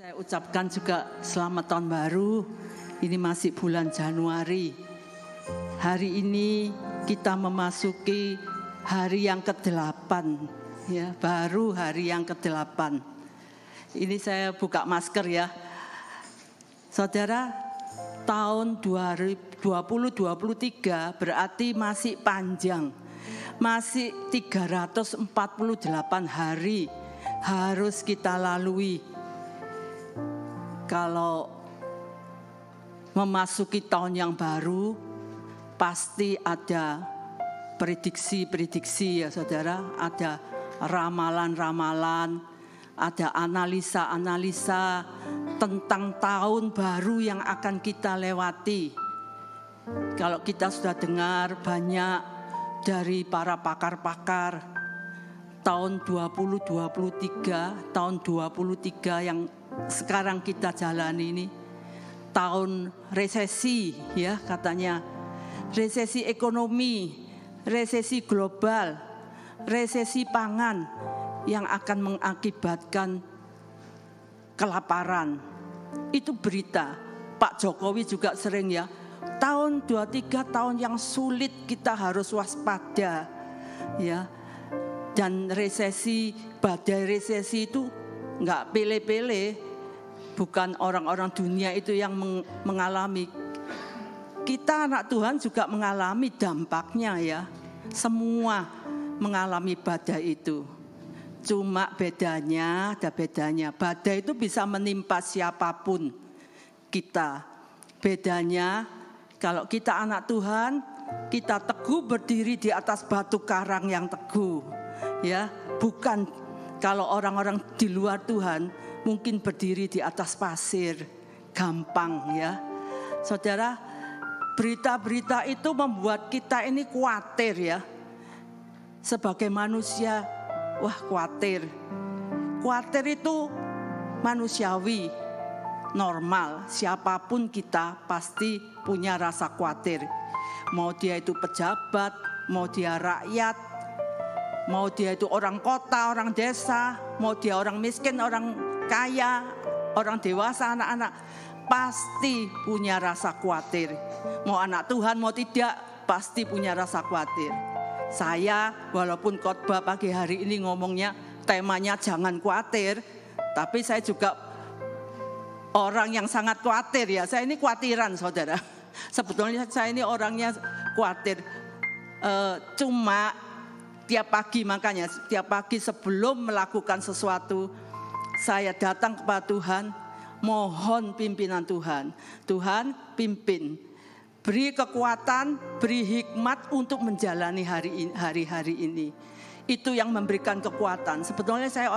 Saya ucapkan juga selamat tahun baru. Ini masih bulan Januari. Hari ini kita memasuki hari yang ke-8, ya, baru hari yang ke-8. Ini saya buka masker ya. Saudara, tahun 2023 berarti masih panjang. Masih 348 hari harus kita lalui. Kalau memasuki tahun yang baru, pasti ada prediksi-prediksi ya saudara, ada ramalan-ramalan, ada analisa-analisa tentang tahun baru yang akan kita lewati. Kalau kita sudah dengar banyak dari para pakar-pakar, tahun 2023, tahun 2023 yang sekarang kita jalani ini tahun resesi ya katanya, resesi ekonomi, resesi global, resesi pangan yang akan mengakibatkan kelaparan. Itu berita. Pak Jokowi juga sering ya, tahun 23 tahun yang sulit, kita harus waspada ya. Dan resesi, badai resesi itu enggak pele-pele. Bukan orang-orang dunia itu yang mengalami. Kita anak Tuhan juga mengalami dampaknya ya. Semua mengalami badai itu. Cuma bedanya, ada bedanya. Badai itu bisa menimpa siapapun kita. Bedanya kalau kita anak Tuhan, kita teguh berdiri di atas batu karang yang teguh. Ya, bukan kalau orang-orang di luar Tuhan mungkin berdiri di atas pasir, gampang ya. Saudara, berita-berita itu membuat kita ini khawatir ya. Sebagai manusia, wah khawatir. Khawatir itu manusiawi, normal. Siapapun kita pasti punya rasa khawatir. Mau dia itu pejabat, mau dia rakyat, mau dia itu orang kota, orang desa, mau dia orang miskin, orang kaya, orang dewasa, anak-anak, pasti punya rasa khawatir. Mau anak Tuhan mau tidak, pasti punya rasa khawatir. Saya walaupun khotbah pagi hari ini ngomongnya temanya jangan khawatir, tapi saya juga orang yang sangat khawatir ya. Saya ini khawatiran saudara. Sebetulnya saya ini orangnya khawatir. Cuma tiap pagi, makanya tiap pagi sebelum melakukan sesuatu, saya datang kepada Tuhan, mohon pimpinan Tuhan. Tuhan pimpin, beri kekuatan, beri hikmat untuk menjalani hari-hari ini. Itu yang memberikan kekuatan. Sebetulnya saya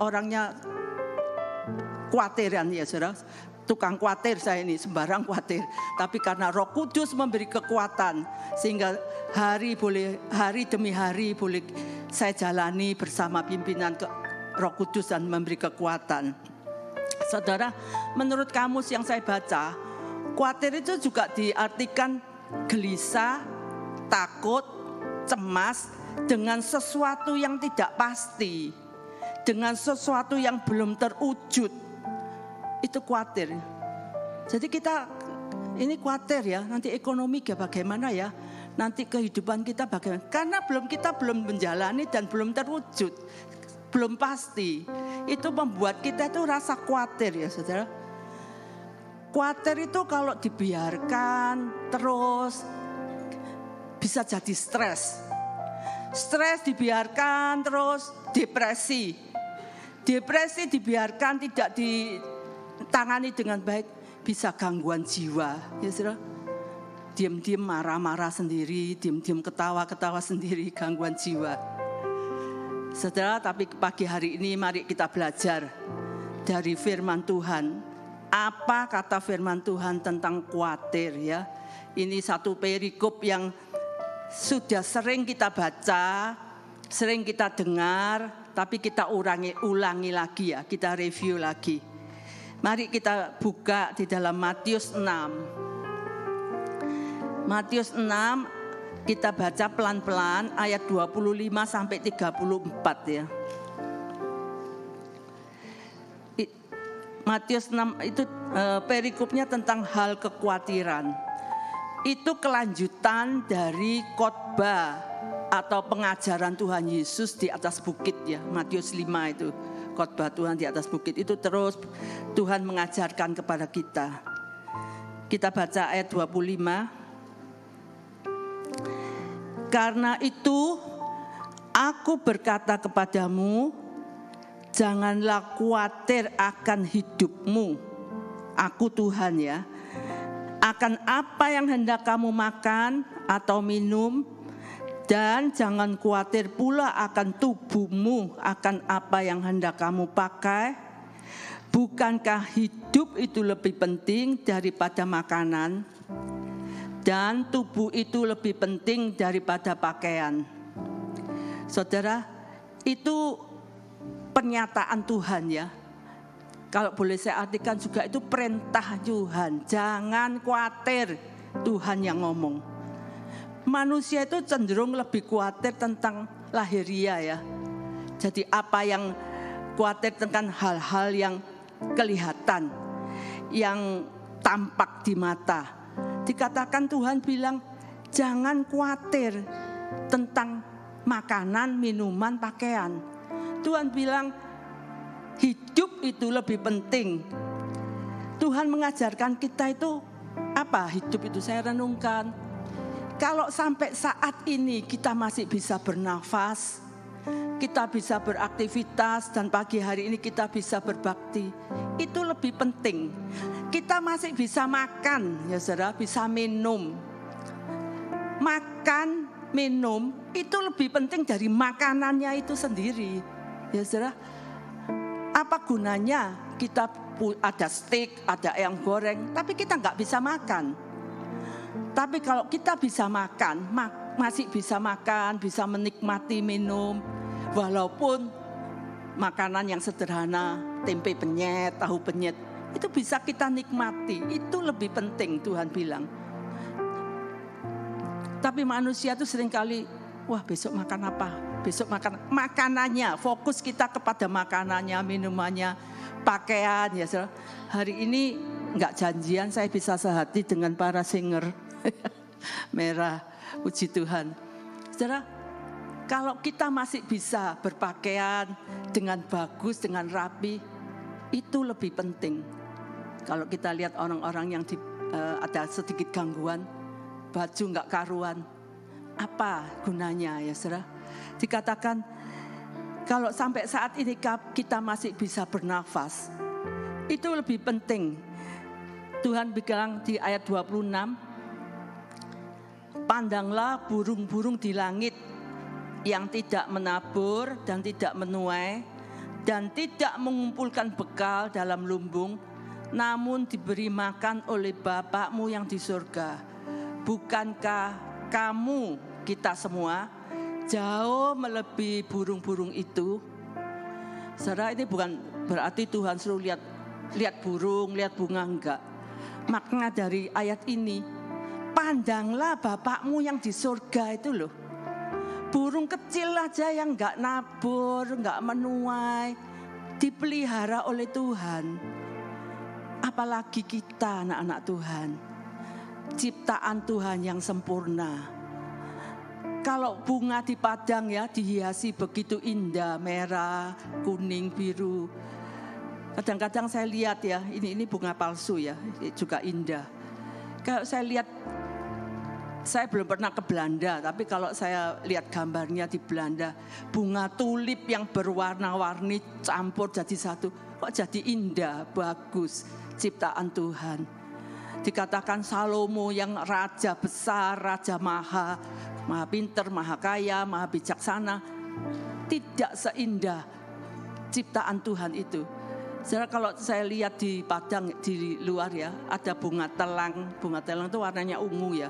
orangnya khawatiran ya saudara. Tukang khawatir saya ini, sembarang khawatir. Tapi karena Roh Kudus memberi kekuatan, sehingga hari demi hari boleh saya jalani bersama pimpinan Roh Kudus dan memberi kekuatan. Saudara, menurut kamus yang saya baca, khawatir itu juga diartikan gelisah, takut, cemas dengan sesuatu yang tidak pasti, dengan sesuatu yang belum terwujud. Itu khawatir. Jadi kita ini khawatir ya, nanti ekonomi bagaimana ya, nanti kehidupan kita bagaimana, karena kita belum menjalani dan belum terwujud, belum pasti. Itu membuat kita itu rasa khawatir ya saudara. Khawatir itu kalau dibiarkan terus bisa jadi stres. Stres dibiarkan terus depresi. Depresi dibiarkan tidak ditangani dengan baik bisa gangguan jiwa ya saudara. Diam-diam marah-marah sendiri, diam-diam ketawa-ketawa sendiri, gangguan jiwa. Saudara, tapi pagi hari ini mari kita belajar dari firman Tuhan. Apa kata firman Tuhan tentang khawatir ya. Ini satu perikop yang sudah sering kita baca, sering kita dengar, tapi kita ulangi lagi ya, kita review lagi. Mari kita buka di dalam Matius 6. Matius 6 kita baca pelan-pelan ayat 25 sampai 34 ya. Matius 6 itu perikopnya tentang hal kekhawatiran. Itu kelanjutan dari khotbah atau pengajaran Tuhan Yesus di atas bukit ya. Matius 5 itu khotbah Tuhan di atas bukit. Itu terus Tuhan mengajarkan kepada kita. Kita baca ayat 25. Karena itu aku berkata kepadamu, janganlah khawatir akan hidupmu. Aku Tuhan ya. Akan apa yang hendak kamu makan atau minum, dan jangan khawatir pula akan tubuhmu, akan apa yang hendak kamu pakai. Bukankah hidup itu lebih penting daripada makanan, dan tubuh itu lebih penting daripada pakaian? Saudara, itu pernyataan Tuhan ya. Kalau boleh saya artikan juga itu perintah Tuhan. Jangan khawatir, Tuhan yang ngomong. Manusia itu cenderung lebih khawatir tentang lahiria ya. Jadi apa yang khawatir tentang hal-hal yang kelihatan, yang tampak di mata. Dikatakan Tuhan bilang, jangan khawatir tentang makanan, minuman, pakaian. Tuhan bilang, hidup itu lebih penting. Tuhan mengajarkan kita itu apa? Hidup itu saya renungkan. Kalau sampai saat ini kita masih bisa bernafas, kita bisa beraktivitas, dan pagi hari ini kita bisa berbakti, itu lebih penting. Kita masih bisa makan, ya saudara, bisa minum. Makan, minum itu lebih penting dari makanannya itu sendiri, ya saudara. Apa gunanya kita ada steak, ada ayam goreng, tapi kita nggak bisa makan. Tapi kalau kita bisa makan, masih bisa makan, bisa menikmati minum, walaupun makanan yang sederhana, tempe penyet, tahu penyet, itu bisa kita nikmati. Itu lebih penting Tuhan bilang. Tapi manusia itu seringkali, wah besok makan apa? Besok makan makanannya, fokus kita kepada makanannya, minumannya, pakaian ya saudara. Hari ini enggak janjian saya bisa sehati dengan para singer merah, puji Tuhan. Saudara, kalau kita masih bisa berpakaian dengan bagus, dengan rapi, itu lebih penting. Kalau kita lihat orang-orang yang ada sedikit gangguan, baju enggak karuan, apa gunanya ya saudara? Dikatakan kalau sampai saat ini kita masih bisa bernafas, itu lebih penting. Tuhan bilang di ayat 26, pandanglah burung-burung di langit yang tidak menabur dan tidak menuai dan tidak mengumpulkan bekal dalam lumbung, namun diberi makan oleh Bapakmu yang di surga. Bukankah kamu, kita semua, jauh melebihi burung-burung itu? Saudara, ini bukan berarti Tuhan suruh lihat burung, lihat bunga, enggak. Makna dari ayat ini, pandanglah Bapakmu yang di surga itu loh. Burung kecil aja yang enggak nabur, enggak menuai, dipelihara oleh Tuhan. Apalagi kita anak-anak Tuhan, ciptaan Tuhan yang sempurna. Kalau bunga di padang ya dihiasi begitu indah, merah, kuning, biru. Kadang-kadang saya lihat ya, ini bunga palsu ya, juga indah. Kalau saya lihat, saya belum pernah ke Belanda, tapi kalau saya lihat gambarnya di Belanda, bunga tulip yang berwarna-warni campur jadi satu, kok jadi indah, bagus, ciptaan Tuhan. Dikatakan Salomo yang raja besar, raja maha pinter, maha kaya, maha bijaksana, tidak seindah ciptaan Tuhan itu. Saudara, kalau saya lihat di padang di luar ya, ada bunga telang itu warnanya ungu ya.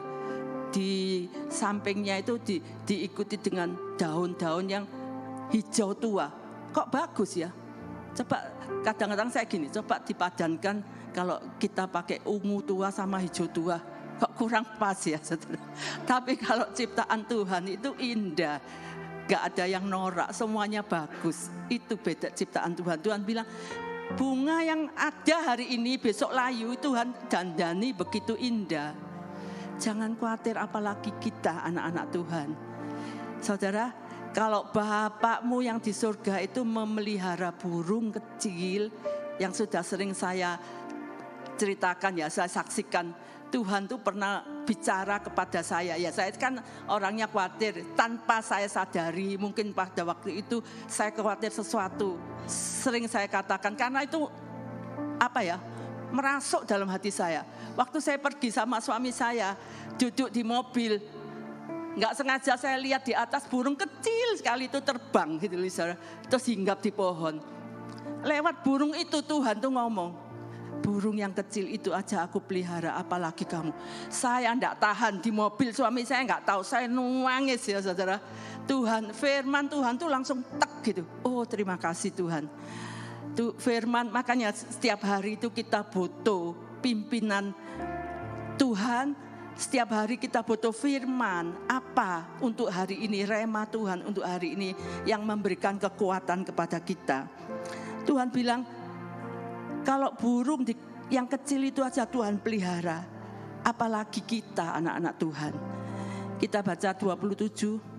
Di sampingnya itu diikuti dengan daun-daun yang hijau tua. Kok bagus ya? Coba kadang-kadang saya gini, coba dipadankan kalau kita pakai ungu tua sama hijau tua, kok kurang pas ya saudara. Tapi kalau ciptaan Tuhan itu indah, gak ada yang norak, semuanya bagus. Itu beda ciptaan Tuhan. Tuhan bilang, Bunga yang ada hari ini besok layu, Tuhan dandani begitu indah. Jangan khawatir, apalagi kita anak-anak Tuhan. Saudara, kalau Bapakmu yang di surga itu memelihara burung kecil, yang sudah sering saya ceritakan ya, saya saksikan, Tuhan tuh pernah bicara kepada saya. Ya saya kan orangnya khawatir, tanpa saya sadari, mungkin pada waktu itu saya khawatir sesuatu. Sering saya katakan, karena itu merasuk dalam hati saya. Waktu saya pergi sama suami saya, duduk di mobil, nggak sengaja saya lihat di atas burung kecil sekali itu terbang gitu, terus hinggap di pohon. Lewat burung itu Tuhan tuh ngomong, burung yang kecil itu aja aku pelihara, apalagi kamu. Saya enggak tahan di mobil, suami saya enggak tahu, saya nangis ya saudara. Tuhan, firman Tuhan tuh langsung tek gitu. Oh terima kasih Tuhan. Tuh firman, makanya setiap hari itu kita butuh pimpinan Tuhan. Setiap hari kita butuh firman. Apa untuk hari ini, rema Tuhan untuk hari ini yang memberikan kekuatan kepada kita. Tuhan bilang, kalau burung yang kecil itu aja Tuhan pelihara, apalagi kita anak-anak Tuhan. Kita baca 27.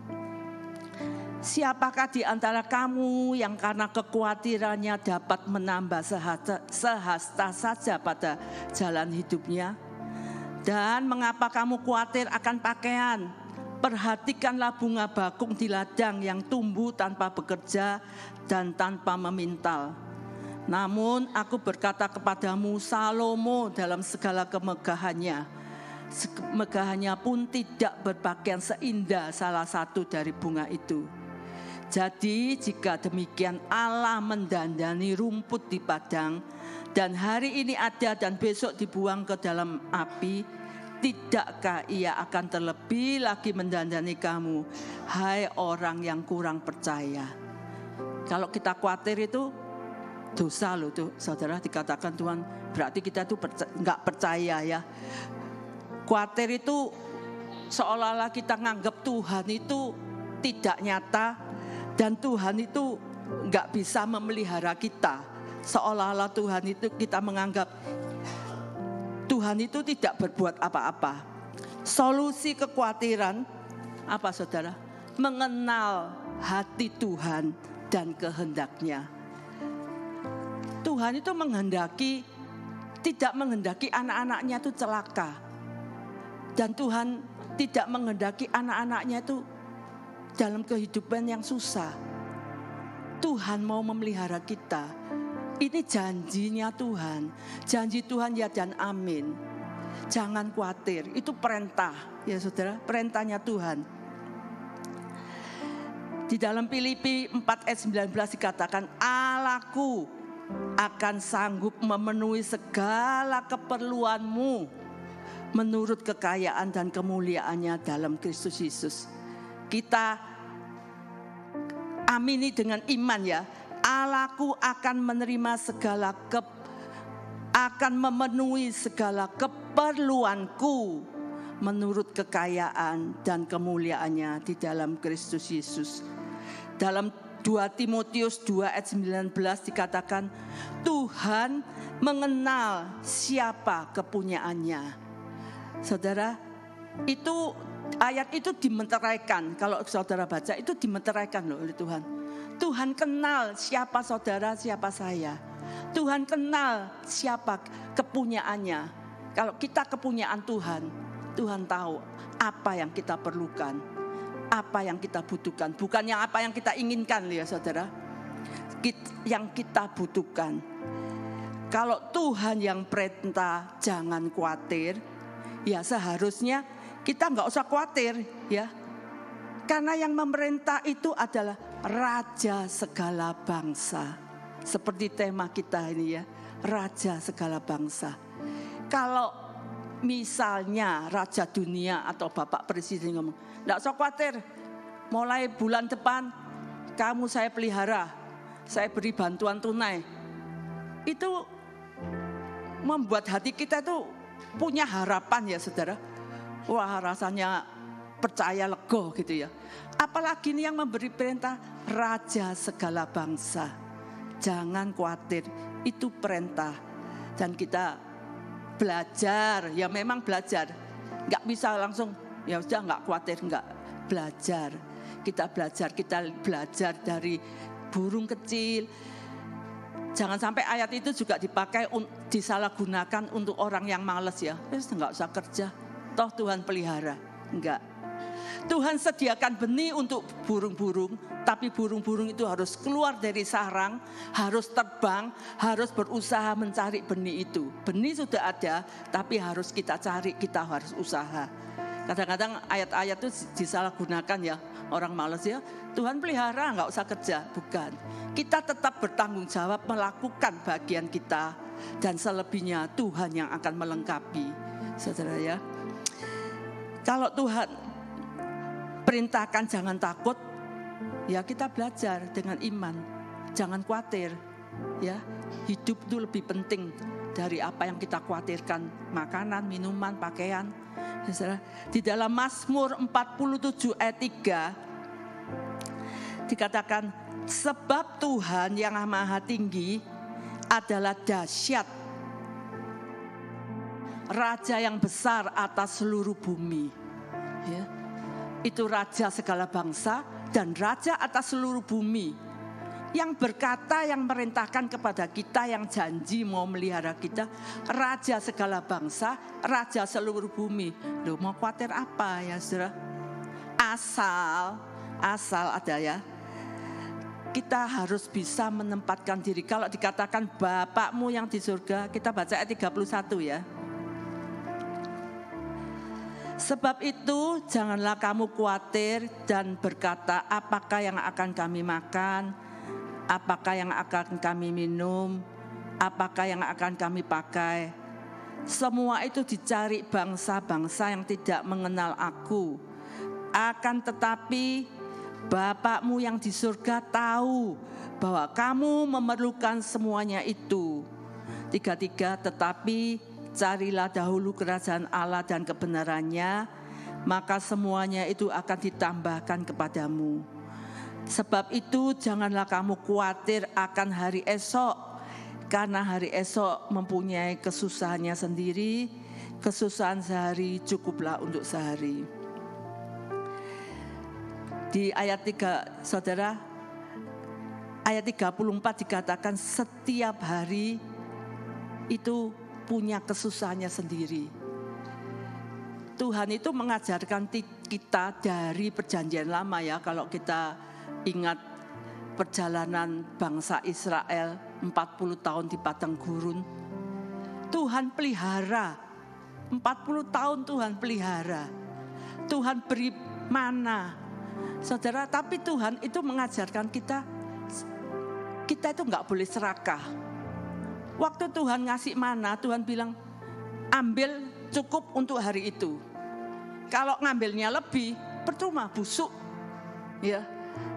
Siapakah di antara kamu yang karena kekhawatirannya dapat menambah sehasta saja pada jalan hidupnya? Dan mengapa kamu khawatir akan pakaian? Perhatikanlah bunga bakung di ladang yang tumbuh tanpa bekerja dan tanpa memintal. Namun aku berkata kepadamu, Salomo dalam segala kemegahannya pun tidak berpakaian seindah salah satu dari bunga itu. Jadi jika demikian Allah mendandani rumput di padang, dan hari ini ada dan besok dibuang ke dalam api, tidakkah ia akan terlebih lagi mendandani kamu, hai orang yang kurang percaya. Kalau kita khawatir itu dosa loh tuh saudara, dikatakan Tuhan, berarti kita tuh nggak percaya ya. Khawatir itu seolah-olah kita nganggap Tuhan itu tidak nyata, dan Tuhan itu nggak bisa memelihara kita. Seolah-olah Tuhan itu kita menganggap Tuhan itu tidak berbuat apa-apa. Solusi kekhawatiran apa saudara? Mengenal hati Tuhan dan kehendaknya. Tuhan itu tidak menghendaki anak-anaknya itu celaka. Dan Tuhan tidak menghendaki anak-anaknya itu dalam kehidupan yang susah. Tuhan mau memelihara kita. Ini janjinya Tuhan. Janji Tuhan ya dan amin. Jangan khawatir, itu perintah ya saudara, perintahnya Tuhan. Di dalam Filipi 4 ayat 19 dikatakan, Allahku akan sanggup memenuhi segala keperluanmu menurut kekayaan dan kemuliaannya dalam Kristus Yesus. Kita amini dengan iman ya. Allahku akan akan memenuhi segala keperluanku menurut kekayaan dan kemuliaannya di dalam Kristus Yesus. Dalam 2 Timotius 2 ayat 19 dikatakan, Tuhan mengenal siapa kepunyaannya. Saudara, itu ayat itu dimeteraikan. Kalau saudara baca itu dimeteraikan loh oleh Tuhan. Tuhan kenal siapa saudara, siapa saya. Tuhan kenal siapa kepunyaannya. Kalau kita kepunyaan Tuhan, Tuhan tahu apa yang kita perlukan, apa yang kita butuhkan. Bukan yang apa yang kita inginkan ya saudara. Yang kita butuhkan. Kalau Tuhan yang perintah jangan khawatir, ya seharusnya kita nggak usah khawatir ya. Karena yang memerintah itu adalah Raja segala bangsa. Seperti tema kita ini ya, Raja segala bangsa. Kalau misalnya Raja dunia atau Bapak Presiden ngomong, nggak usah khawatir, mulai bulan depan kamu saya pelihara, saya beri bantuan tunai. Itu membuat hati kita tuh punya harapan ya saudara. Wah rasanya percaya lego gitu ya. Apalagi ini yang memberi perintah Raja segala bangsa. Jangan khawatir, Itu perintah. Dan kita belajar, ya memang belajar. Enggak bisa langsung, ya sudah enggak khawatir, enggak. Belajar. Kita belajar dari burung kecil. Jangan sampai ayat itu juga disalahgunakan untuk orang yang malas ya. Enggak usah kerja, toh Tuhan pelihara. Enggak. Tuhan sediakan benih untuk burung-burung, tapi burung-burung itu harus keluar dari sarang, harus terbang, harus berusaha mencari benih itu. Benih sudah ada, tapi harus kita cari, kita harus usaha. Kadang-kadang ayat-ayat itu disalahgunakan ya, orang malas ya, Tuhan pelihara enggak usah kerja. Bukan. Kita tetap bertanggung jawab melakukan bagian kita, dan selebihnya Tuhan yang akan melengkapi. Saudara ya, kalau Tuhan perintahkan jangan takut, ya kita belajar dengan iman. Jangan khawatir, ya hidup itu lebih penting dari apa yang kita khawatirkan, makanan, minuman, pakaian. Di dalam Mazmur 47 ayat 3 dikatakan, sebab Tuhan yang maha tinggi adalah dahsyat, Raja yang besar atas seluruh bumi. Ya. Itu Raja segala bangsa dan Raja atas seluruh bumi. Yang berkata, yang merintahkan kepada kita, yang janji mau melihara kita, Raja segala bangsa, Raja seluruh bumi. Loh, mau khawatir apa ya saudara? Asal ada ya. Kita harus bisa menempatkan diri. Kalau dikatakan Bapakmu yang di surga, kita baca ayat 31 ya. Sebab itu janganlah kamu khawatir dan berkata, apakah yang akan kami makan, apakah yang akan kami minum, apakah yang akan kami pakai. Semua itu dicari bangsa-bangsa yang tidak mengenal Aku. Akan tetapi Bapakmu yang di surga tahu bahwa kamu memerlukan semuanya itu. 33, tetapi carilah dahulu kerajaan Allah dan kebenarannya, maka semuanya itu akan ditambahkan kepadamu. Sebab itu janganlah kamu khawatir akan hari esok, karena hari esok mempunyai kesusahannya sendiri. Kesusahan sehari cukuplah untuk sehari. Di ayat 3 saudara, ayat 34 dikatakan setiap hari itu punya kesusahannya sendiri. Tuhan itu mengajarkan kita dari perjanjian lama ya. Kalau kita ingat perjalanan bangsa Israel 40 tahun di padang gurun, Tuhan pelihara. 40 tahun Tuhan pelihara. Tuhan beri mana, saudara. Tapi Tuhan itu mengajarkan kita itu gak boleh serakah. Waktu Tuhan ngasih mana, Tuhan bilang, ambil cukup untuk hari itu. Kalau ngambilnya lebih, percuma, busuk. Ya,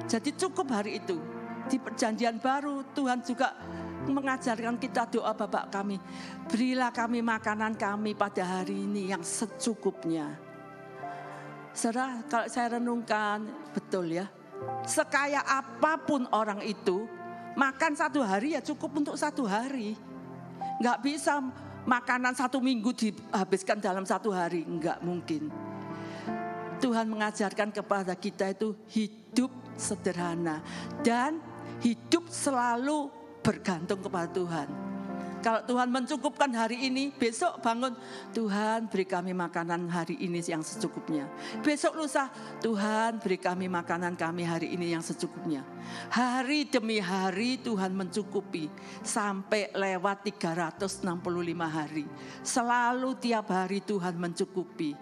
jadi cukup hari itu. Di perjanjian baru, Tuhan juga mengajarkan kita doa Bapa kami. Berilah kami makanan kami pada hari ini yang secukupnya. Saudara, kalau saya renungkan, betul ya. Sekaya apapun orang itu, makan satu hari ya cukup untuk satu hari. Enggak bisa makanan 1 minggu dihabiskan dalam 1 hari, enggak mungkin. Tuhan mengajarkan kepada kita itu hidup sederhana dan hidup selalu bergantung kepada Tuhan. Kalau Tuhan mencukupkan hari ini, besok bangun, Tuhan beri kami makanan hari ini yang secukupnya. Besok lusa, Tuhan beri kami makanan kami hari ini yang secukupnya. Hari demi hari Tuhan mencukupi sampai lewat 365 hari. Selalu tiap hari Tuhan mencukupi.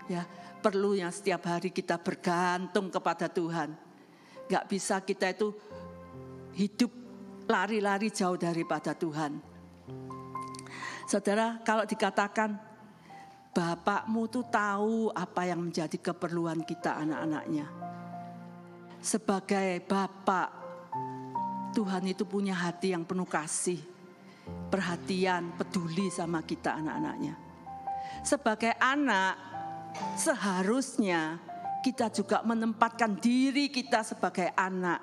Ya, perlu yang setiap hari kita bergantung kepada Tuhan. Gak bisa kita itu hidup lari-lari jauh daripada Tuhan. Saudara, kalau dikatakan Bapakmu tuh tahu apa yang menjadi keperluan kita anak-anaknya. Sebagai Bapak, Tuhan itu punya hati yang penuh kasih, perhatian, peduli sama kita anak-anaknya. Sebagai anak, seharusnya kita juga menempatkan diri kita sebagai anak,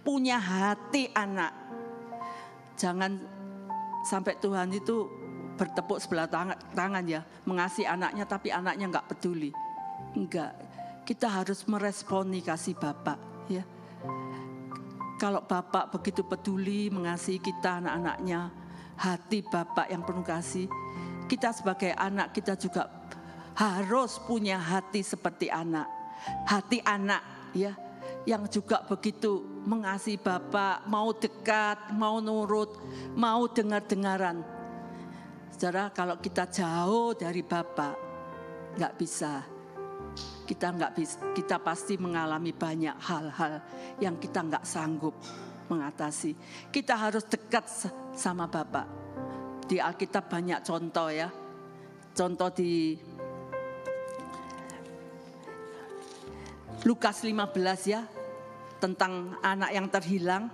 punya hati anak. Jangan sampai Tuhan itu bertepuk sebelah tangan ya, mengasihi anaknya, tapi anaknya enggak peduli. Enggak, kita harus meresponi kasih Bapak ya. Kalau Bapak begitu peduli mengasihi kita anak-anaknya, hati Bapak yang penuh kasih, kita sebagai anak kita juga harus punya hati seperti anak. Hati anak ya, yang juga begitu mengasihi Bapak, mau dekat, mau nurut, mau dengar-dengaran. Saudara, kalau kita jauh dari Bapak, nggak bisa. Kita pasti mengalami banyak hal-hal yang kita nggak sanggup mengatasi. Kita harus dekat sama Bapak. Di Alkitab banyak contoh ya. Contoh di Lukas 15 ya, tentang anak yang terhilang.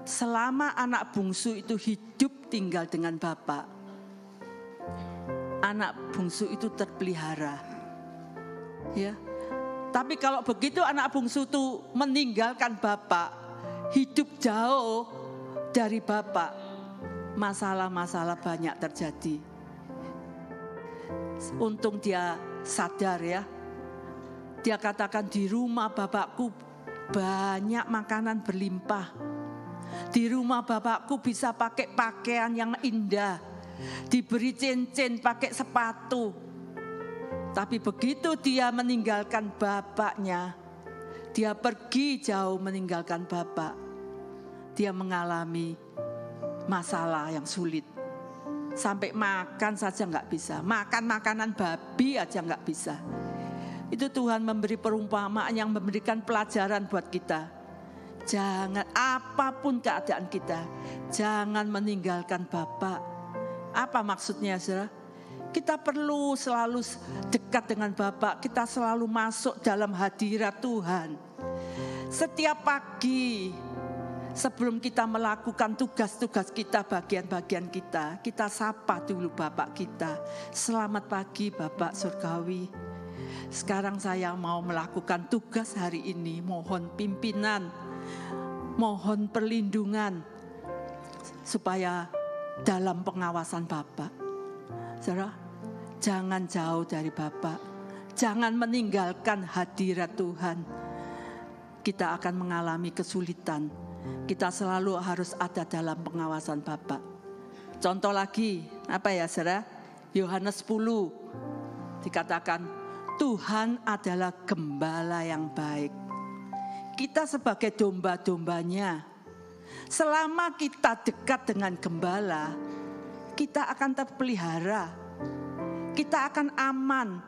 Selama anak bungsu itu hidup tinggal dengan Bapak, anak bungsu itu terpelihara. Ya. Tapi kalau begitu anak bungsu itu meninggalkan Bapak, hidup jauh dari Bapak, masalah-masalah banyak terjadi. Untung dia sadar ya. Dia katakan, di rumah Bapakku banyak makanan berlimpah. Di rumah Bapakku bisa pakai pakaian yang indah, diberi cincin, pakai sepatu. Tapi begitu dia meninggalkan bapaknya, dia pergi jauh meninggalkan bapak, dia mengalami masalah yang sulit. Sampai makan saja nggak bisa, makan makanan babi aja nggak bisa. Itu Tuhan memberi perumpamaan yang memberikan pelajaran buat kita. Jangan, apapun keadaan kita, jangan meninggalkan Bapak. Apa maksudnya, saudara? Kita perlu selalu dekat dengan Bapak. Kita selalu masuk dalam hadirat Tuhan. Setiap pagi, sebelum kita melakukan tugas-tugas kita, bagian-bagian kita, kita sapa dulu Bapak kita. Selamat pagi Bapak Surgawi. Sekarang saya mau melakukan tugas hari ini. Mohon pimpinan, mohon perlindungan, supaya dalam pengawasan Bapak. Saudara, jangan jauh dari Bapak. Jangan meninggalkan hadirat Tuhan. Kita akan mengalami kesulitan. Kita selalu harus ada dalam pengawasan Bapak. Contoh lagi, apa ya saudara? Yohanes 10 dikatakan, Tuhan adalah gembala yang baik. Kita sebagai domba-dombanya, selama kita dekat dengan gembala, kita akan terpelihara, kita akan aman,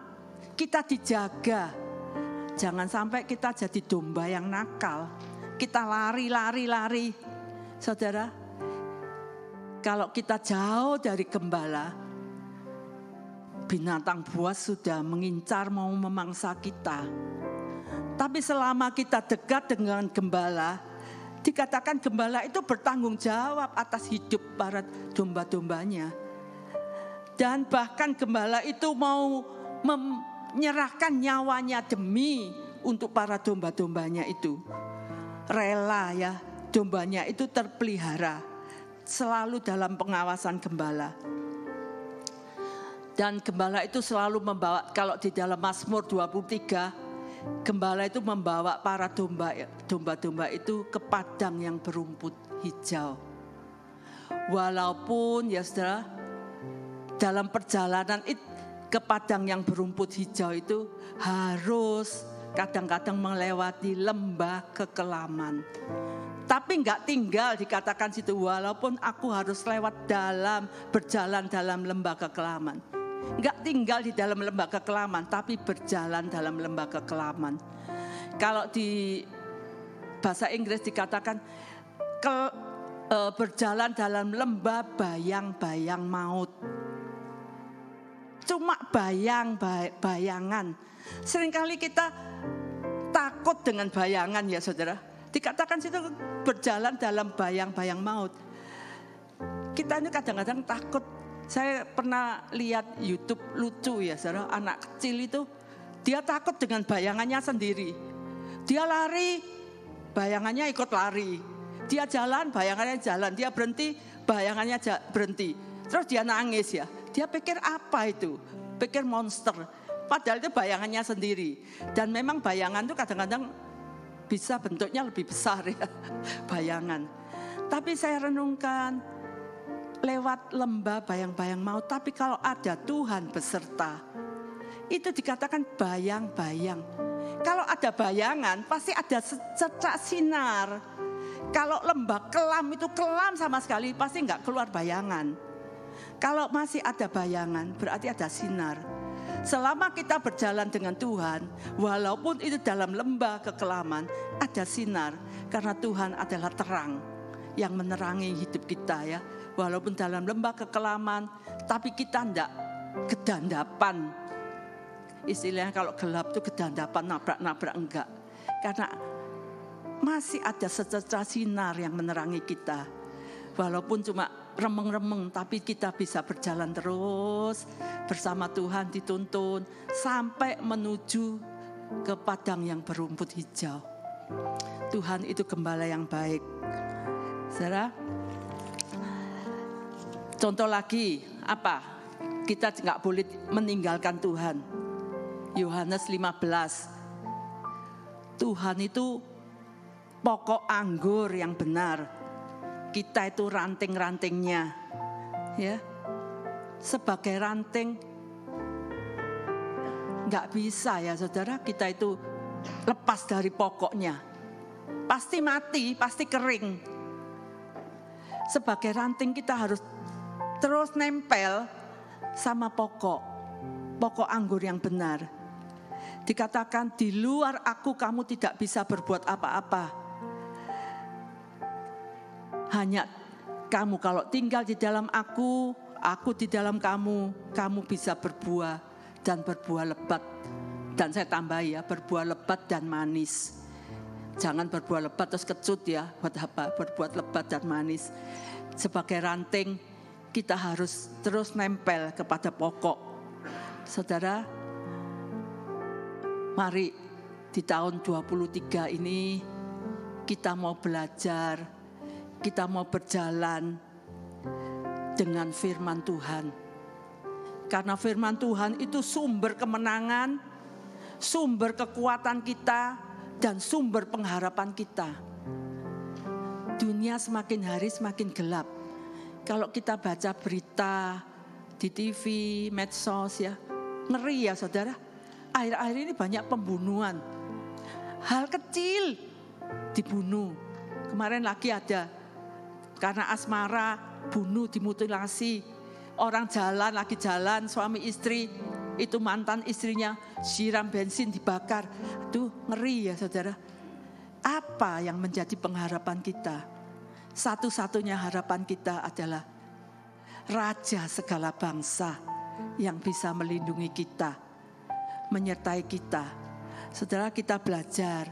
kita dijaga. Jangan sampai kita jadi domba yang nakal, kita lari. Saudara, kalau kita jauh dari gembala, binatang buas sudah mengincar mau memangsa kita. Tapi selama kita dekat dengan gembala, dikatakan gembala itu bertanggung jawab atas hidup para domba-dombanya. Dan bahkan gembala itu mau menyerahkan nyawanya demi untuk para domba-dombanya itu. Rela ya, dombanya itu terpelihara selalu dalam pengawasan gembala. Dan gembala itu selalu membawa, kalau di dalam Mazmur 23, gembala itu membawa para domba-domba itu ke padang yang berumput hijau. Walaupun ya saudara, dalam perjalanan ke padang yang berumput hijau itu harus kadang-kadang melewati lembah kekelaman. Tapi enggak tinggal dikatakan situ, walaupun aku harus berjalan dalam lembah kekelaman. Enggak tinggal di dalam lembah kekelaman, tapi berjalan dalam lembah kekelaman. Kalau di bahasa Inggris dikatakan berjalan dalam lembah bayang-bayang maut. Cuma bayangan. Seringkali kita takut dengan bayangan ya saudara. Dikatakan situ berjalan dalam bayang-bayang maut. Kita ini kadang-kadang takut. Saya pernah lihat YouTube lucu ya saudara, anak kecil itu dia takut dengan bayangannya sendiri. Dia lari, bayangannya ikut lari. Dia jalan, bayangannya jalan. Dia berhenti, bayangannya berhenti. Terus dia nangis ya. Dia pikir apa itu? Pikir monster. Padahal itu bayangannya sendiri. Dan memang bayangan itu kadang-kadang bisa bentuknya lebih besar ya. Bayangan. Tapi saya renungkan lewat lembah bayang-bayang maut. Tapi kalau ada Tuhan beserta, itu dikatakan bayang-bayang. Kalau ada bayangan pasti ada cercak sinar. Kalau lembah kelam itu kelam sama sekali, pasti enggak keluar bayangan. Kalau masih ada bayangan berarti ada sinar. Selama kita berjalan dengan Tuhan, walaupun itu dalam lembah kekelaman, ada sinar. Karena Tuhan adalah terang yang menerangi hidup kita ya. Walaupun dalam lembah kekelaman, tapi kita enggak kedandapan. Istilahnya kalau gelap itu kedandapan, nabrak-nabrak enggak. Karena masih ada secercah sinar yang menerangi kita. Walaupun cuma remeng-remeng, tapi kita bisa berjalan terus bersama Tuhan, dituntun sampai menuju ke padang yang berumput hijau. Tuhan itu gembala yang baik. Saudara, contoh lagi apa? Kita nggak boleh meninggalkan Tuhan. Yohanes 15. Tuhan itu pokok anggur yang benar. Kita itu ranting-rantingnya. Ya. Sebagai ranting enggak bisa ya Saudara, kita itu lepas dari pokoknya. Pasti mati, pasti kering. Sebagai ranting kita harus terus nempel sama pokok anggur yang benar. Dikatakan di luar aku kamu tidak bisa berbuat apa-apa. Hanya kamu kalau tinggal di dalam aku di dalam kamu, kamu bisa berbuah dan berbuah lebat. Dan saya tambahi ya, berbuah lebat dan manis. Jangan berbuah lebat terus kecut ya, buat apa? Berbuat lebat dan manis. Sebagai ranting, kita harus terus nempel kepada pokok. Saudara, mari di tahun 23 ini kita mau belajar. Kita mau berjalan dengan firman Tuhan. Karena firman Tuhan itu sumber kemenangan, sumber kekuatan kita, dan sumber pengharapan kita. Dunia semakin hari semakin gelap. Kalau kita baca berita di TV, medsos ya, ngeri ya Saudara. Akhir-akhir ini banyak pembunuhan. Hal kecil dibunuh. Kemarin lagi ada karena asmara, bunuh, dimutilasi. Orang lagi jalan, suami istri, itu mantan istrinya siram bensin dibakar. Aduh, ngeri ya Saudara. Apa yang menjadi pengharapan kita? Satu-satunya harapan kita adalah Raja segala bangsa yang bisa melindungi kita, menyertai kita. Saudara, kita belajar,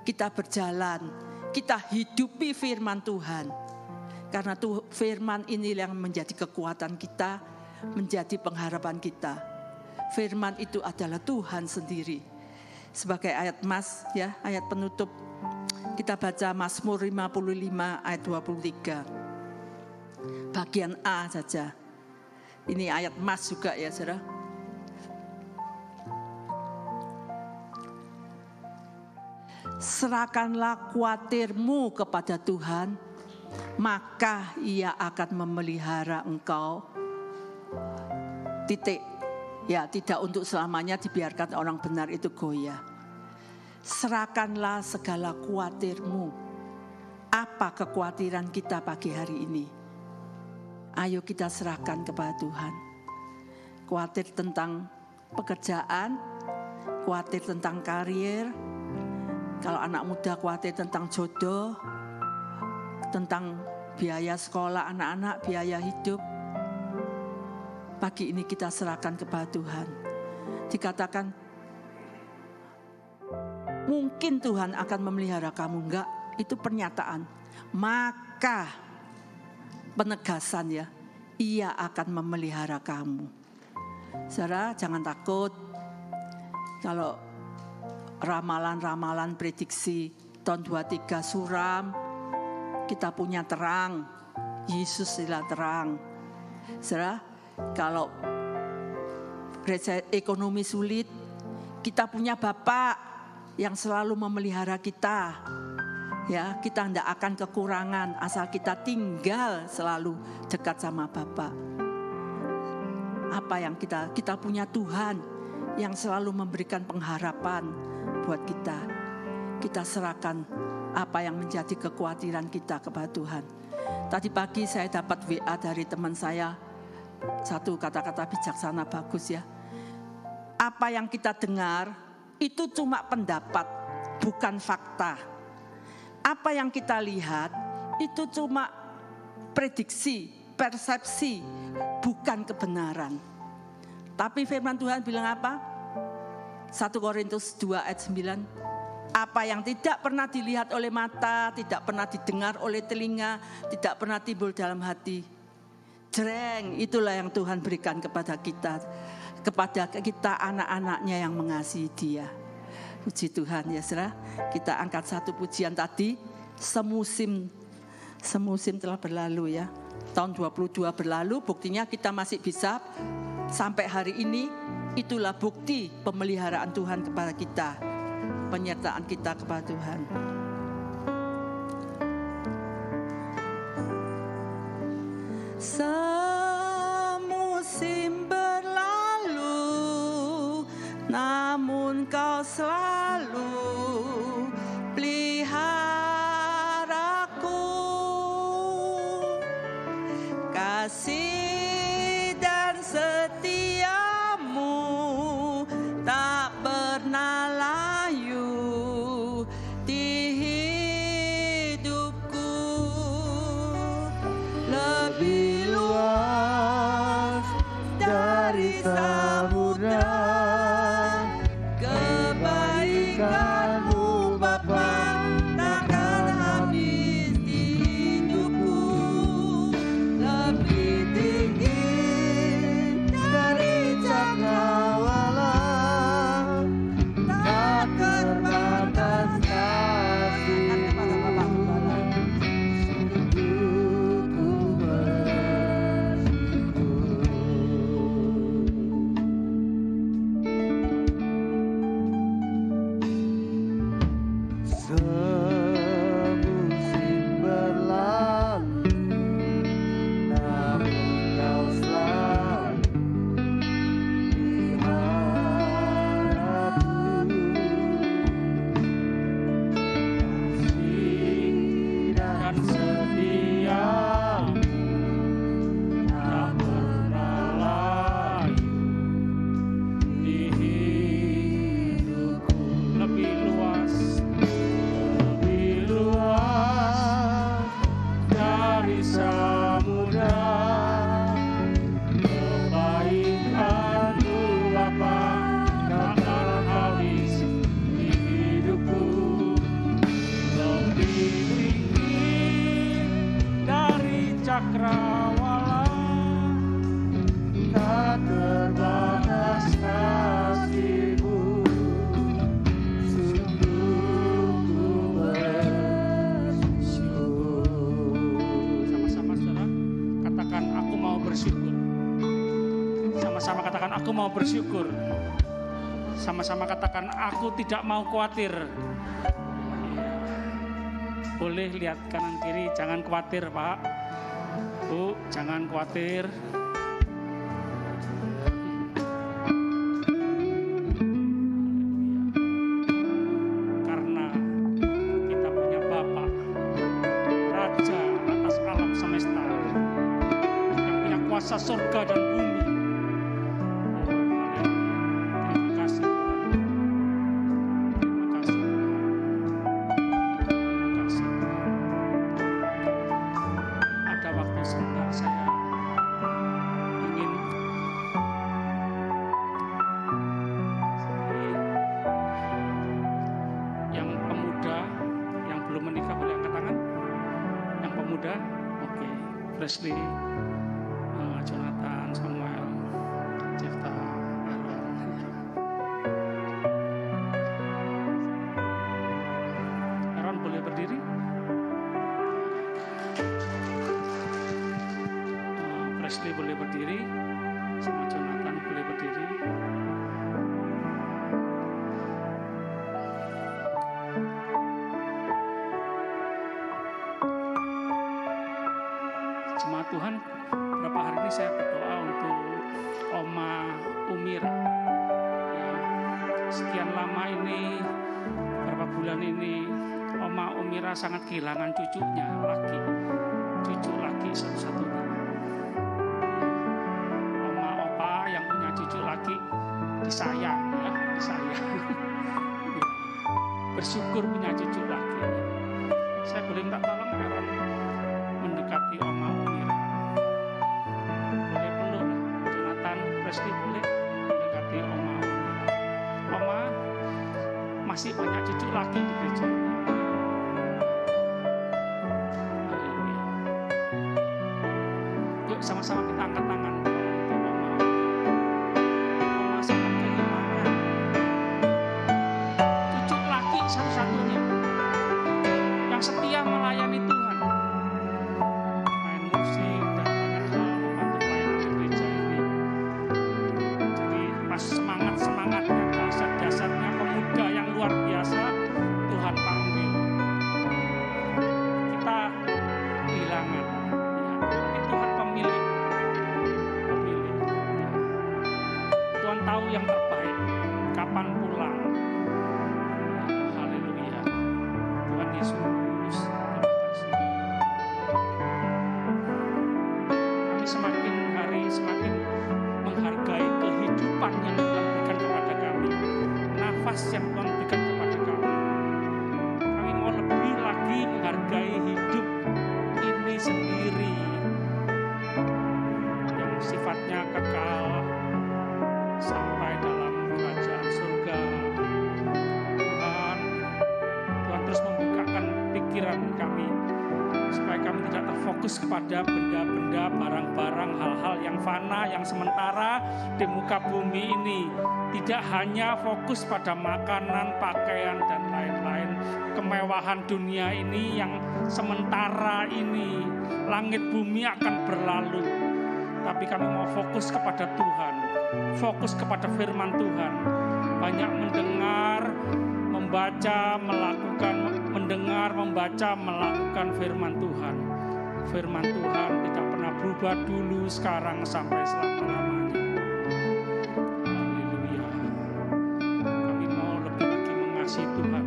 kita berjalan, kita hidupi firman Tuhan. Karena firman ini yang menjadi kekuatan kita, menjadi pengharapan kita. Firman itu adalah Tuhan sendiri. Sebagai ayat ya, ayat penutup, kita baca Mazmur 55 ayat 23. Bagian A saja. Ini ayat mas juga ya Saudara. Serahkanlah khawatirmu kepada Tuhan, maka ia akan memelihara engkau. Titik. Ya, tidak untuk selamanya dibiarkan orang benar itu goyah. Serahkanlah segala khawatirmu. Apa kekhawatiran kita pagi hari ini? Ayo kita serahkan kepada Tuhan. Khawatir tentang pekerjaan, khawatir tentang karir. Kalau anak muda khawatir tentang jodoh, tentang biaya sekolah anak-anak, biaya hidup. Pagi ini kita serahkan kepada Tuhan. Dikatakan, mungkin Tuhan akan memelihara kamu. Enggak, itu pernyataan. Maka, penegasan ya, ia akan memelihara kamu. Saudara, jangan takut. Kalau ramalan-ramalan prediksi tahun 23 suram, kita punya terang. Yesus adalah terang. Saudara, kalau ekonomi sulit, kita punya Bapa yang selalu memelihara kita. Ya, kita tidak akan kekurangan asal kita tinggal selalu dekat sama Bapa. Apa yang kita punya Tuhan yang selalu memberikan pengharapan buat kita. Kita serahkan apa yang menjadi kekhawatiran kita kepada Tuhan. Tadi pagi saya dapat WA dari teman saya, satu kata-kata bijaksana bagus ya. Apa yang kita dengar itu cuma pendapat, bukan fakta. Apa yang kita lihat itu cuma prediksi, persepsi, bukan kebenaran. Tapi firman Tuhan bilang apa? 1 Korintus 2 ayat 9. Apa yang tidak pernah dilihat oleh mata, tidak pernah didengar oleh telinga, tidak pernah timbul dalam hati. Jreng, itulah yang Tuhan berikan kepada kita anak-anaknya yang mengasihi Dia. Puji Tuhan ya saudara. Kita angkat satu pujian tadi, semusim telah berlalu ya. Tahun 22 berlalu, buktinya kita masih bisa sampai hari ini. Itulah bukti pemeliharaan Tuhan kepada kita, penyertaan kita kepada Tuhan. Semusim berlalu, namun Kau selalu peliharaku. Kasih dan setiamu tak pernah layu di hidupku. Lebih luas dari samudra kebaikan-Mu Bapa takkan habis di hidupku. Lebih tinggi dari cakrawala, tak terbatas kasih-Mu. Semusim berlalu, namun Kau selalu peliharaku. Kasih dan setiamu tak pernah layu di hidupku. Lebih luas dari samudra kebaikan-Mu Bapa takkan habis di hidupku. Lebih tinggi dari cakrawala, tak terbatas kasih-Mu. Sama-sama saudara, katakan aku mau bersyukur. Sama-sama katakan aku mau bersyukur. Sama-sama katakan aku tidak mau khawatir. Boleh lihat kanan kiri, jangan khawatir Pak, Bu, jangan khawatir. Karena kita punya Bapa, Raja atas alam semesta, yang punya kuasa surga dan bumi. Terima kasih Tuhan. Terima kasih Tuhan. Terima kasih Tuhan. Ada waktu sebentar saya ingin yang pemuda yang belum menikah boleh angkat tangan. Yang pemuda, oke. Presley, Jonathan, Samuel, Cipta, Aaron boleh berdiri? Leslie boleh berdiri, sama Jonathan boleh berdiri. Jemaat Tuhan, beberapa hari ini saya berdoa untuk Oma Umira. Ya, sekian lama ini, beberapa bulan ini, Oma Umira sangat kehilangan cucunya laki, cucu laki satu-satunya. Oma opa yang punya cucu laki disayang, ya, disayang. Bersyukur punya cucu laki. Saya boleh minta tolong Aaron mendekati Oma Umira. Boleh peluk, Jonathan, Leslie boleh mendekati Oma Umira. Oma masih banyak cucu laki di gereja. Haleluya. Yuk sama-sama kita angkat tangan untuk Oma. Oma sangat kehilangan cucu laki satu-satunya yang setia melayani Tuhan, main musik dan banyak hal membantu pelayanan di gereja ini. Jadi pas semangatnya, dasar-dasarnya pemuda yang luar biasa Tuhan panggil. Kita kehilangan, ya. Tapi Tuhan pemilik. Ya. Tuhan tahu yang terbaik, kapan pulang. Ya, haleluya. Tuhan Yesus, terima kasih. Kami semakin hari semakin menghargai kehidupan yang Tuhan berikan kepada kami, nafas yang Tuhan berikan kepada kami. Kami mau lebih lagi menghargai hidup ini sendiri yang sifatnya kekal sampai dalam kerajaan surga. Tuhan terus membukakan pikiran kami supaya kami tidak terfokus kepada benda-benda, barang-barang, hal-hal yang fana, yang sementara di muka bumi ini. Tidak hanya fokus pada makanan, pakaian, dan lain-lain. Kemewahan dunia ini yang sementara ini, langit bumi akan berlalu. Tapi kami mau fokus kepada Tuhan, fokus kepada firman Tuhan. Banyak mendengar, membaca, melakukan, mendengar, membaca, melakukan firman Tuhan. Firman Tuhan tidak pernah berubah dulu, sekarang, sampai selama-lamanya. Haleluya. Kami mau lebih lagi mengasihi Tuhan,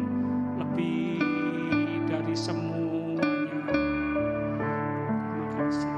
lebih dari semuanya. Terima kasih.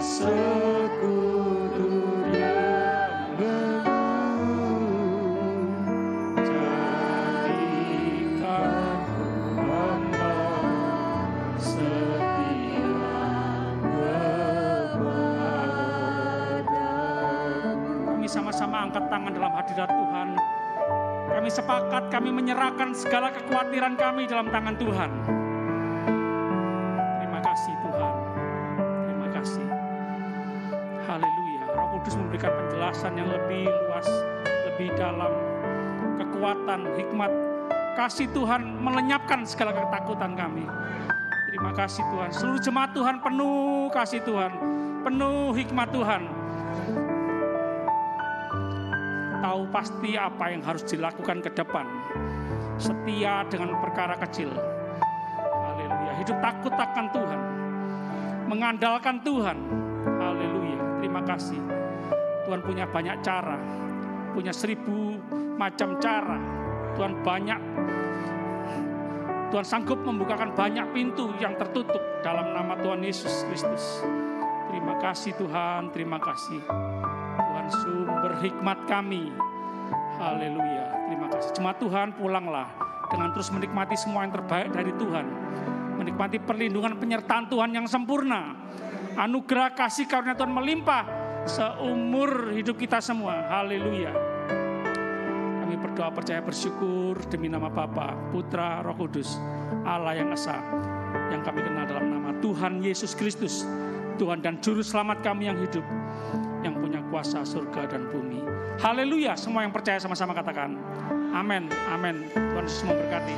Sekutu sama-sama angkat tangan dalam hadirat Tuhan. Kami sepakat, kami menyerahkan segala kekhawatiran kami dalam tangan Tuhan. Terima kasih Tuhan. Terima kasih. Haleluya. Roh Kudus memberikan penjelasan yang lebih luas, lebih dalam. Kekuatan, hikmat, kasih Tuhan melenyapkan segala ketakutan kami. Terima kasih Tuhan. Seluruh jemaat Tuhan penuh kasih Tuhan, penuh hikmat Tuhan. Tahu pasti apa yang harus dilakukan ke depan. Setia dengan perkara kecil. Haleluya. Hidup takut akan Tuhan. Mengandalkan Tuhan. Haleluya. Terima kasih. Tuhan punya banyak cara. Punya 1000 macam cara. Tuhan banyak. Tuhan sanggup membukakan banyak pintu yang tertutup dalam nama Tuhan Yesus Kristus. Terima kasih Tuhan, terima kasih. Tuhan sumber hikmat kami. Haleluya, terima kasih. Jemaat Tuhan, pulanglah dengan terus menikmati semua yang terbaik dari Tuhan. Menikmati perlindungan penyertaan Tuhan yang sempurna. Anugerah kasih karunia Tuhan melimpah seumur hidup kita semua. Haleluya. Kami berdoa percaya bersyukur demi nama Bapa, Putra, Roh Kudus, Allah yang Esa, yang kami kenal dalam nama Tuhan Yesus Kristus, Tuhan dan Juru Selamat kami yang hidup, yang punya kuasa surga dan bumi. Haleluya, semua yang percaya sama-sama katakan amin, amin. Tuhan Yesus memberkati.